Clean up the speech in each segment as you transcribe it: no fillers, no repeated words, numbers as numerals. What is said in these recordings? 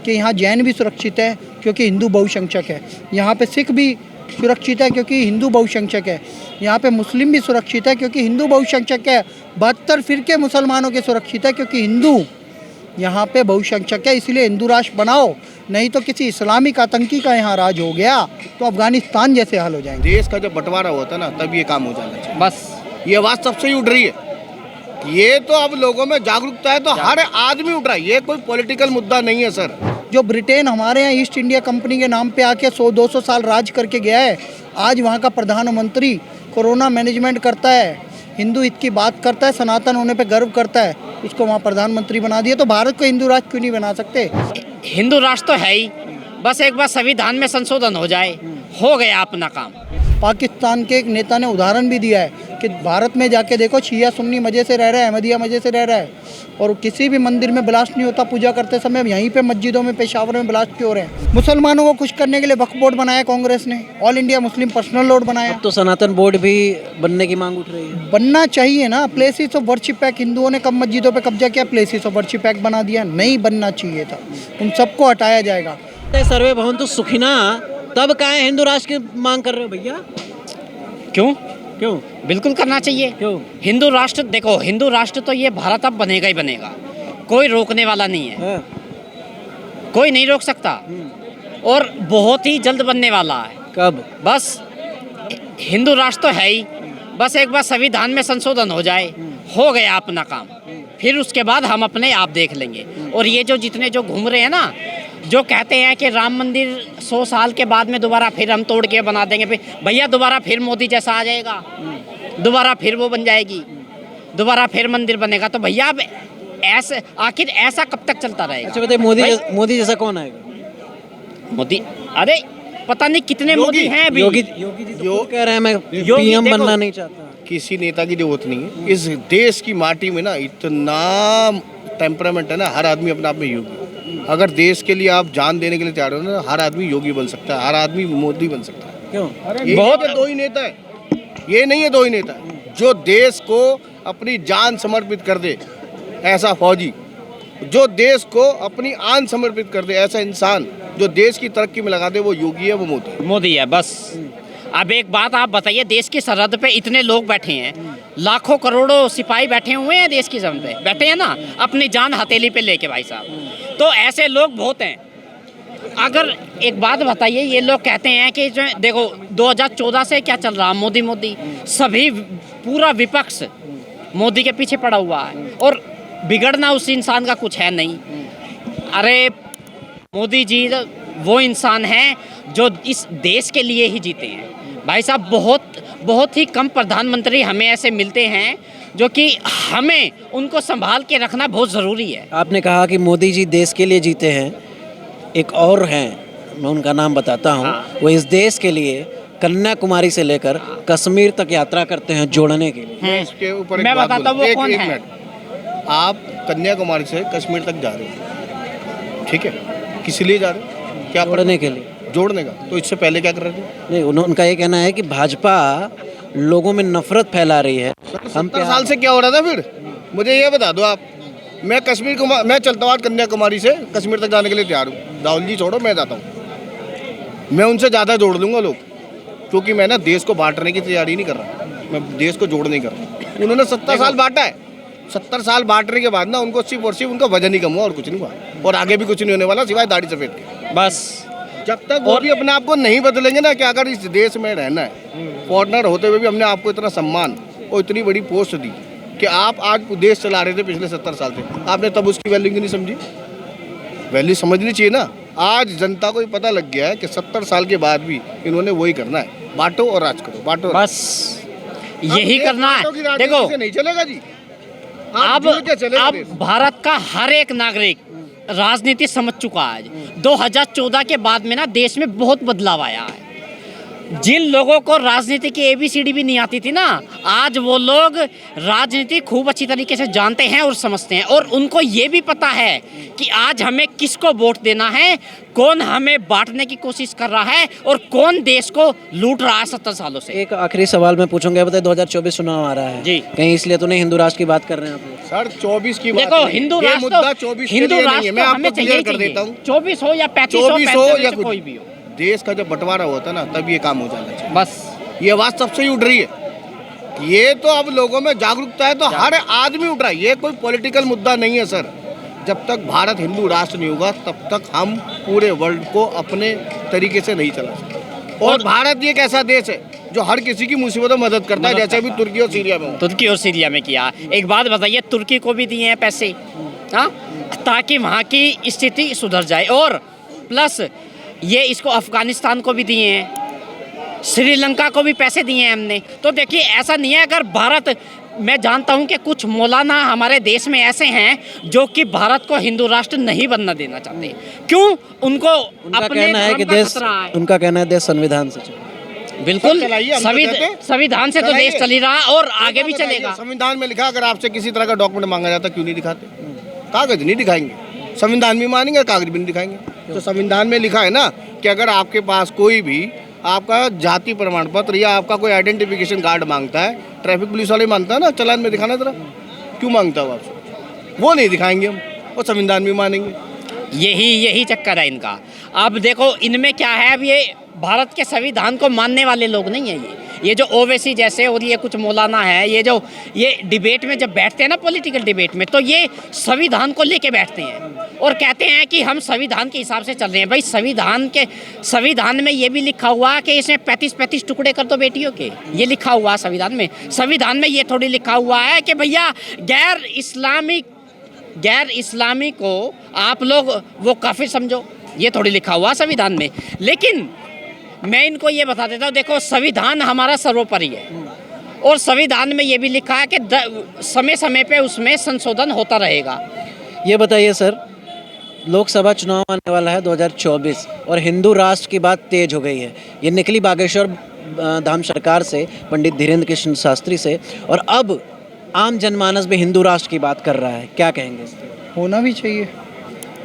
कि यहाँ जैन भी सुरक्षित है क्योंकि हिंदू बहुसंख्यक है, यहाँ पे सिख भी सुरक्षित है क्योंकि हिंदू बहुसंख्यक है, यहाँ पे मुस्लिम भी सुरक्षित है क्योंकि हिंदू बहुसंख्यक है, 72 फिरके मुसलमानों के सुरक्षित है क्योंकि हिंदू यहाँ पे बहुसंख्यक है। इसलिए हिंदू राष्ट्र बनाओ, नहीं तो किसी इस्लामिक आतंकी का यहाँ राज हो गया तो अफगानिस्तान जैसे हाल हो जाएंगे। देश का जब बंटवारा होता है ना तब ये काम हो जाना चाहिए। बस ये आवाज़ सबसे ही उठ रही है। ये तो अब लोगों में जागरूकता है तो हर आदमी उठ रहा है। ये कोई पॉलिटिकल मुद्दा नहीं है सर। जो ब्रिटेन हमारे यहाँ ईस्ट इंडिया कंपनी के नाम पे आके 100-200 साल राज करके गया है, आज वहाँ का प्रधानमंत्री कोरोना मैनेजमेंट करता है, हिंदू हित की बात करता है, सनातन होने पे गर्व करता है, उसको वहाँ प्रधानमंत्री बना दिया। तो भारत को हिंदू राष्ट्र क्यों नहीं बना सकते? हिंदू राष्ट्र तो है ही, बस एक बार संविधान में संशोधन हो जाए, हो गया अपना काम। पाकिस्तान के एक नेता ने उदाहरण भी दिया है कि भारत में जाके देखो, शिया सुन्नी मज़े से रह रहा है, अहमदिया मज़े से रह रहा है, और किसी भी मंदिर में ब्लास्ट नहीं होता पूजा करते समय। यहीं पे मस्जिदों में, पेशावर में ब्लास्ट क्यों हो रहे हैं? मुसलमानों को खुश करने के लिए वक्फ बोर्ड बनाया कांग्रेस ने, all India Muslim personal law बनाया। तो सनातन बोर्ड भी बनने की मांग उठ रही है। बनना चाहिए ना। प्लेसेस ऑफ वर्शिप एक्ट, हिंदुओं ने कब मस्जिदों पे कब्जा किया? प्लेसेस ऑफ वर्शिप एक्ट बना दिया। नहीं बनना चाहिए था, उन सबको हटाया जाएगा। सर्वे भवन्तु सुखिना, तब काहे हिंदू राष्ट्र की मांग कर रहे हो भैया? क्यों? क्यों? बिल्कुल करना चाहिए। क्यों? हिंदू राष्ट्र, देखो हिंदू राष्ट्र तो ये भारत अब बनेगा ही बनेगा, कोई रोकने वाला नहीं है। हाँ। कोई नहीं रोक सकता, और बहुत ही जल्द बनने वाला है। कब? बस हिंदू राष्ट्र तो है ही, बस एक बार संविधान में संशोधन हो जाए, हो गया अपना काम। फिर उसके बाद हम अपने आप देख लेंगे। और ये जो जितने जो घूम रहे हैं ना, जो कहते हैं कि राम मंदिर 100 साल के बाद में दोबारा फिर हम तोड़ के बना देंगे, फिर भैया दोबारा फिर मोदी जैसा आ जाएगा, दोबारा फिर वो बन जाएगी, दोबारा फिर मंदिर बनेगा। तो भैया अब ऐसे आखिर ऐसा कब तक चलता रहेगा? अच्छा बताइए, मोदी जैसा कौन आएगा? मोदी, अरे पता नहीं कितने मोदी हैं अभी। योगी जी तो खुद कह रहे हैं मैं पीएम बनना नहीं चाहता। किसी नेता की जरूरत नहीं है। इस देश की माटी में ना इतना टेम्परामेंट है ना, हर आदमी अपने आप में योगी। अगर देश के लिए आप जान देने के लिए तैयार हो ना, हर आदमी योगी बन सकता है, हर आदमी मोदी बन सकता है। क्यों? बहुत दो ही नेता है, ये नहीं है दो ही नेता है। जो देश को अपनी जान समर्पित कर दे ऐसा फौजी, जो देश को अपनी आन समर्पित कर दे ऐसा इंसान, जो देश की तरक्की में लगा दे, वो योगी है, वो मोदी है बस। अब एक बात आप बताइए, देश की सरहद पे इतने लोग बैठे हैं, लाखों करोड़ों सिपाही बैठे हुए हैं देश की सरहद पे, बैठे हैं ना अपनी जान हथेली पे लेके भाई साहब। तो ऐसे लोग बहुत हैं। अगर एक बात बताइए, ये लोग कहते हैं कि जो देखो 2014 से क्या चल रहा, मोदी सभी पूरा विपक्ष मोदी के पीछे पड़ा हुआ है, और बिगड़ना उस इंसान का कुछ है नहीं। अरे मोदी जी वो इंसान हैं जो इस देश के लिए ही जीते हैं भाई साहब। बहुत ही कम प्रधानमंत्री हमें ऐसे मिलते हैं जो कि हमें उनको संभाल के रखना बहुत ज़रूरी है। आपने कहा कि मोदी जी देश के लिए जीते हैं, एक और हैं, मैं उनका नाम बताता हूँ। हाँ। वो इस देश के लिए कन्याकुमारी से लेकर कश्मीर तक यात्रा करते हैं जोड़ने के लिए। इसके ऊपर मैं बताता हूँ वो कौन है। मिनट, आप कन्याकुमारी से कश्मीर तक जा रहे हो, ठीक है, किस लिए जा रहे हो? क्या जोड़ने के लिए? जोड़ने का। तो इससे पहले क्या कर रहे थे? नहीं, उनका ये कहना है कि भाजपा लोगों में नफरत फैला रही है। हम 70 साल से क्या हो रहा था फिर? मुझे ये बता दो आप। मैं मैं चलता हूँ कन्याकुमारी से कश्मीर तक जाने के लिए तैयार हूँ। राहुल जी छोड़ो, मैं जाता हूँ। मैं उनसे ज़्यादा जोड़ लूँगा लोग, क्योंकि मैं ना देश को बांटने की तैयारी नहीं कर रहा, मैं देश को जोड़ने कर रहा। उन्होंने 70 साल बांटा है। 70 साल बांटने के बाद ना उनको सिर्फ और सिर्फ उनका वजन ही कम हुआ और कुछ नहीं हुआ, और आगे भी कुछ नहीं होने वाला सिवाय दाढ़ी सफेद के। बस जब तक वो भी अपने आप को नहीं बदलेंगे ना, कि अगर इस देश में रहना है, फॉरनर होते हुए भी हमने आपको इतना सम्मान और इतनी बड़ी पोस्ट दी कि आप आज देश चला रहे थे पिछले 70 साल से, आपने तब उसकी वैल्यू क्यों नहीं समझी? वैल्यू समझनी चाहिए ना। आज जनता को ही पता लग गया है कि 70 साल के बाद भी इन्होंने वही करना है, बांटो और राज करो, बांटो बस यही करना है। देखो नहीं चलेगा जी। अब भारत का हर एक नागरिक राजनीति समझ चुका है। 2014 के बाद में ना देश में बहुत बदलाव आया है। जिन लोगों को राजनीति की ABCD भी नहीं आती थी ना, आज वो लोग राजनीति खूब अच्छी तरीके से जानते हैं और समझते हैं, और उनको ये भी पता है कि आज हमें किसको वोट देना है, कौन हमें बांटने की कोशिश कर रहा है और कौन देश को लूट रहा है 70 सालों से। एक आखिरी सवाल मैं पूछूंगा, बताइए 2024 चुनाव आ रहा है जी। कहीं इसलिए तो नहीं हिंदू राष्ट्र की बात कर रहे हैं आप लोग? सर 24 की बात देखो, नहीं है। हिंदू ये राष्ट्र मुद्दा 24 के लिए नहीं है, मैं आपको क्लियर कर देता हूँ। 24 हो या 35 हो, 24 हो या कोई भी हो, देश का जब बंटवारा होता है ना, तब ये काम हो जाना चाहिए। बस ये आवाज सबसे ही उठ रही है। ये तो अब लोगों में जागरूकता है, तो हर आदमी उठ रहा है। ये कोई पॉलिटिकल मुद्दा नहीं है सर। जब तक भारत हिंदू राष्ट्र नहीं होगा, तब तक हम पूरे वर्ल्ड को अपने तरीके से नहीं चला सकते। और भारत ये एक ऐसा देश है जो हर किसी की मुसीबतों में मदद करता है, जैसे अभी तुर्की और सीरिया में। तुर्की और सीरिया में किया। एक बात बताइए, तुर्की को भी दिए हैं पैसे, हाँ, ताकि वहाँ की स्थिति सुधर जाए, और प्लस ये इसको अफगानिस्तान को भी दिए हैं, श्रीलंका को भी पैसे दिए हैं हमने। तो देखिए, ऐसा नहीं है अगर भारत, मैं जानता हूं कि कुछ मौलाना हमारे देश में ऐसे हैं जो कि भारत को हिंदू राष्ट्र नहीं बनना देना चाहते। क्यों? उनको उनका अपने कहना है धर्म कि का देश, खतरा है। उनका कहना है देश संविधान से चले। बिल्कुल, चलाइए, हम तो कहते हैं। संविधान से तो चलाइए। देश चल ही रहा और आगे भी चलेगा। संविधान में लिखा, अगर आपसे किसी तरह का डॉक्यूमेंट मांगा जाता, क्यों नहीं दिखाते? कागज नहीं दिखाएंगे, संविधान भी मानेंगे, कागज भी नहीं दिखाएंगे। तो संविधान में लिखा है ना कि अगर आपके पास कोई भी आपका जाति प्रमाण पत्र या आपका कोई आइडेंटिफिकेशन कार्ड मांगता है, ट्रैफिक पुलिस वाले मांगता है ना, चालान में दिखाना जरा, क्यों मांगता है आपसे? वो नहीं दिखाएंगे हम, और संविधान भी मानेंगे। यही चक्कर है इनका। अब देखो, इनमें क्या है, अब ये भारत के संविधान को मानने वाले लोग नहीं है। ये जो ओवैसी जैसे और ये कुछ मौलाना है, ये डिबेट में जब बैठते हैं ना, पॉलिटिकल डिबेट में, तो ये संविधान को लेके बैठते हैं और कहते हैं कि हम संविधान के हिसाब से चल रहे हैं। भाई, संविधान में ये भी लिखा हुआ कि इसमें 35 टुकड़े कर दो बेटियों के, ये लिखा हुआ है संविधान में। संविधान में ये थोड़ी लिखा हुआ है कि भैया गैर इस्लामी को आप लोग वो काफिर समझो, ये थोड़ी लिखा हुआ संविधान में। लेकिन मैं इनको ये बता देता हूँ, देखो, संविधान हमारा सर्वोपरि है, और संविधान में ये भी लिखा है कि समय समय पे उसमें संशोधन होता रहेगा। ये बताइए सर, लोकसभा चुनाव आने वाला है 2024 और हिंदू राष्ट्र की बात तेज हो गई है। ये निकली बागेश्वर धाम सरकार से, पंडित धीरेन्द्र कृष्ण शास्त्री से, और अब आम जनमानस भी हिंदू राष्ट्र की बात कर रहा है। क्या कहेंगे इस पर? होना भी चाहिए,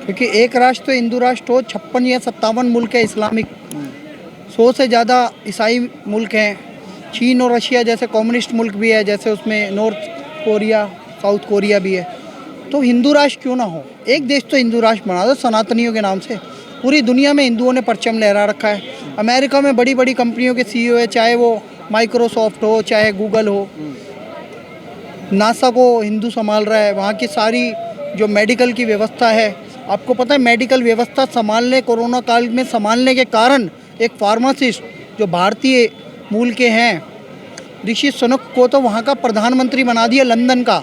क्योंकि एक राष्ट्र तो हिंदू राष्ट्र हो। 56 या 57 मुल्क है इस्लामिक, 100 से ज़्यादा ईसाई मुल्क हैं। चीन और रशिया जैसे कम्युनिस्ट मुल्क भी है, जैसे उसमें नॉर्थ कोरिया, साउथ कोरिया भी है। तो हिंदू राष्ट्र क्यों ना हो? एक देश तो हिंदू राष्ट्र बना दो सनातनियों के नाम से। पूरी दुनिया में हिंदुओं ने परचम लहरा रखा है। अमेरिका में बड़ी बड़ी कंपनियों के CEO है, चाहे वो माइक्रोसॉफ्ट हो, चाहे गूगल हो। नासा को हिंदू संभाल रहा है। वहाँ की सारी जो मेडिकल की व्यवस्था है, आपको पता है, मेडिकल व्यवस्था कोरोना काल में संभालने के कारण एक फार्मासिस्ट जो भारतीय मूल के हैं, ऋषि सुनक को तो वहाँ का प्रधानमंत्री बना दिया, लंदन का।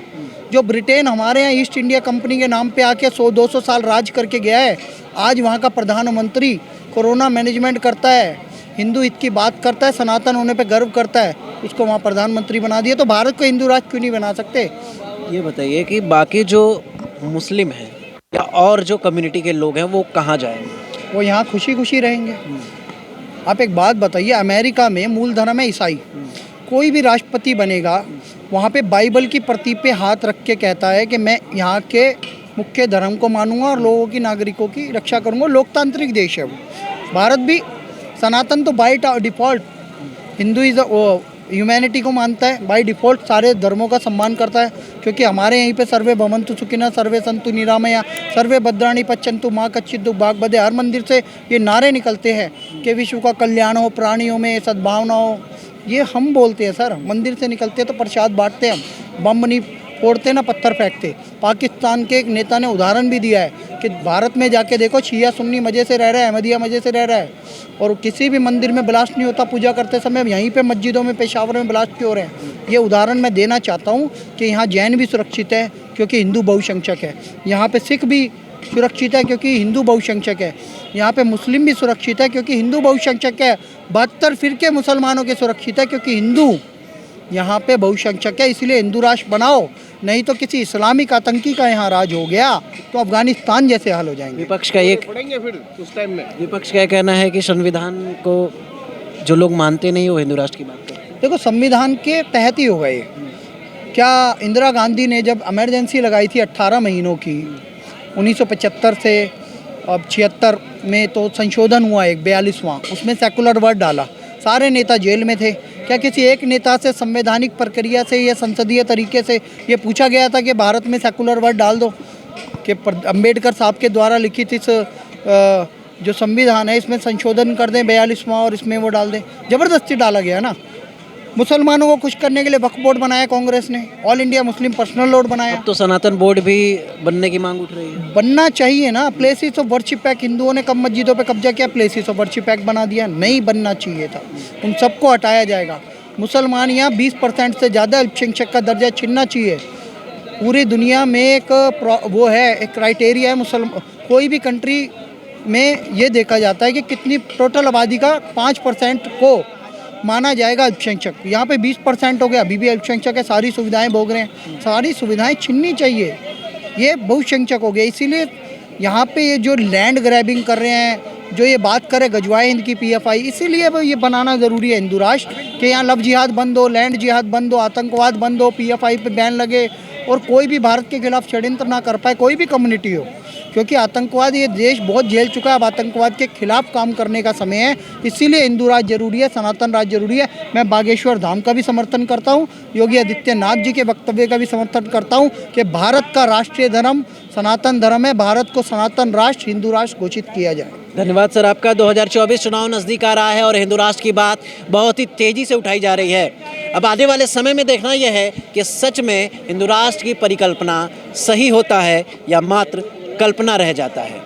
जो ब्रिटेन हमारे यहाँ ईस्ट इंडिया कंपनी के नाम पे आके 100-200 साल राज करके गया है, आज वहाँ का प्रधानमंत्री कोरोना मैनेजमेंट करता है, हिंदू हित की बात करता है, सनातन होने पे गर्व करता है, उसको वहाँ प्रधानमंत्री बना दिया। तो भारत को हिंदू राष्ट्र क्यों नहीं बना सकते? ये बताइए कि बाकी जो मुस्लिम हैं या और जो कम्युनिटी के लोग हैं वो कहाँ जाएंगे? वो यहाँ खुशी खुशी रहेंगे। आप एक बात बताइए, अमेरिका में मूल धर्म है ईसाई। कोई भी राष्ट्रपति बनेगा, वहाँ पे बाइबल की प्रति पे हाथ रख के कहता है कि मैं यहाँ के मुख्य धर्म को मानूंगा और लोगों की, नागरिकों की रक्षा करूँगा। लोकतांत्रिक देश है वो। भारत भी, सनातन तो बाय डिफ़ॉल्ट हिंदुइज्म ह्यूमैनिटी को मानता है, बाय डिफ़ॉल्ट सारे धर्मों का सम्मान करता है, क्योंकि हमारे यहीं पे सर्वे भवन्तु सुखिनः, सर्वे सन्तु निरामया, सर्वे भद्राणि पश्यन्तु माँ कच्चित् दुःख भाग् बधे। हर मंदिर से ये नारे निकलते हैं कि विश्व का कल्याण हो, प्राणियों में सद्भावना हो। ये हम बोलते हैं सर, मंदिर से निकलते हैं तो प्रसाद बांटते हैं हम, बम नहीं फोड़ते ना पत्थर फेंकते। पाकिस्तान के एक नेता ने उदाहरण भी दिया है कि भारत में जाके देखो, शिया सुन्नी मज़े से रह रहा है, अहमदिया मज़े से रह रहा है, और किसी भी मंदिर में ब्लास्ट नहीं होता पूजा करते समय। यहीं पे मस्जिदों में, पेशावर में ब्लास्ट क्यों हो रहे हैं? ये उदाहरण मैं देना चाहता हूँ कि यहाँ जैन भी सुरक्षित है क्योंकि हिंदू बहुसंख्यक है, यहाँ पे सिख भी सुरक्षित है क्योंकि हिंदू बहुसंख्यक है, यहाँ पे मुस्लिम भी सुरक्षित है क्योंकि हिंदू बहुसंख्यक है। 72 फिरके मुसलमानों के सुरक्षित है क्योंकि हिंदू यहाँ पे बहुसंख्यक है। इसलिए हिंदू राष्ट्र बनाओ, नहीं तो किसी इस्लामिक आतंकी का यहाँ राज हो गया तो अफगानिस्तान जैसे हाल हो जाएंगे। विपक्ष का ये पढ़ेंगे फिर उस टाइम में। विपक्ष का कहना है कि संविधान को जो लोग मानते नहीं वो हिंदू राष्ट्र की बात करते हैं। देखो संविधान के तहत ही होगा ये। क्या इंदिरा गांधी ने जब इमरजेंसी लगाई थी 18 महीनों की 1975 से अब 76 में, तो संशोधन हुआ एक 42वां, उसमें सेकुलर वर्ड डाला, सारे नेता जेल में थे। क्या किसी एक नेता से संवैधानिक प्रक्रिया से या संसदीय तरीके से ये पूछा गया था कि भारत में सेकुलर वर्ड डाल दो, कि अंबेडकर साहब के द्वारा लिखित इस जो संविधान है इसमें संशोधन कर दें 42वां और इसमें वो डाल दें? ज़बरदस्ती डाला गया ना। मुसलमानों को खुश करने के लिए वक्फ बोर्ड बनाया कांग्रेस ने, all India Muslim personal law बनाया। अब तो सनातन बोर्ड भी बनने की मांग उठ रही है। बनना चाहिए ना। प्लेसेस ऑफ वर्शिप एक्ट, हिंदुओं ने कब मस्जिदों पे कब्जा किया, प्लेसेस ऑफ वर्शिप एक्ट बना दिया। नहीं बनना चाहिए था, उन सबको हटाया जाएगा। मुसलमान यहाँ 20% से ज़्यादा अल्पसंख्यक का दर्जा छीनना चाहिए। पूरी दुनिया में एक वो है, एक क्राइटेरिया है मुसलमान, कोई भी कंट्री में ये देखा जाता है कि कितनी टोटल आबादी का 5% को माना जाएगा अल्पसंख्यक। यहाँ पे 20% हो गया, अभी भी अल्पसंख्यक है, सारी सुविधाएं भोग रहे हैं। सारी सुविधाएं छीननी चाहिए, ये बहुसंख्यक हो गया। इसीलिए यहाँ पे ये जो लैंड ग्रैबिंग कर रहे हैं, जो ये बात करे गजवाए हिंद की PFI, इसीलिए ये बनाना ज़रूरी है हिंदू राष्ट्र, कि यहाँ लव जिहाद बंद हो, लैंड जिहाद बंद हो, आतंकवाद बंद हो, PFI पे बैन लगे और कोई भी भारत के खिलाफ षड्यंत्र ना कर पाए, कोई भी कम्युनिटी हो। क्योंकि आतंकवाद, ये देश बहुत झेल चुका है, अब आतंकवाद के खिलाफ काम करने का समय है। इसीलिए हिंदू राज जरूरी है, सनातन राज जरूरी है। मैं बागेश्वर धाम का भी समर्थन करता हूँ, योगी आदित्यनाथ जी के वक्तव्य का भी समर्थन करता हूँ कि भारत का राष्ट्रीय धर्म सनातन धर्म है, भारत को सनातन राष्ट्र, हिंदू राष्ट्र घोषित किया जाए। धन्यवाद सर आपका। 2024 चुनाव नज़दीक आ रहा है और हिंदू राष्ट्र की बात बहुत ही तेज़ी से उठाई जा रही है। अब आने वाले समय में देखना यह है कि सच में हिंदू राष्ट्र की परिकल्पना सही होता है या मात्र कल्पना रह जाता है।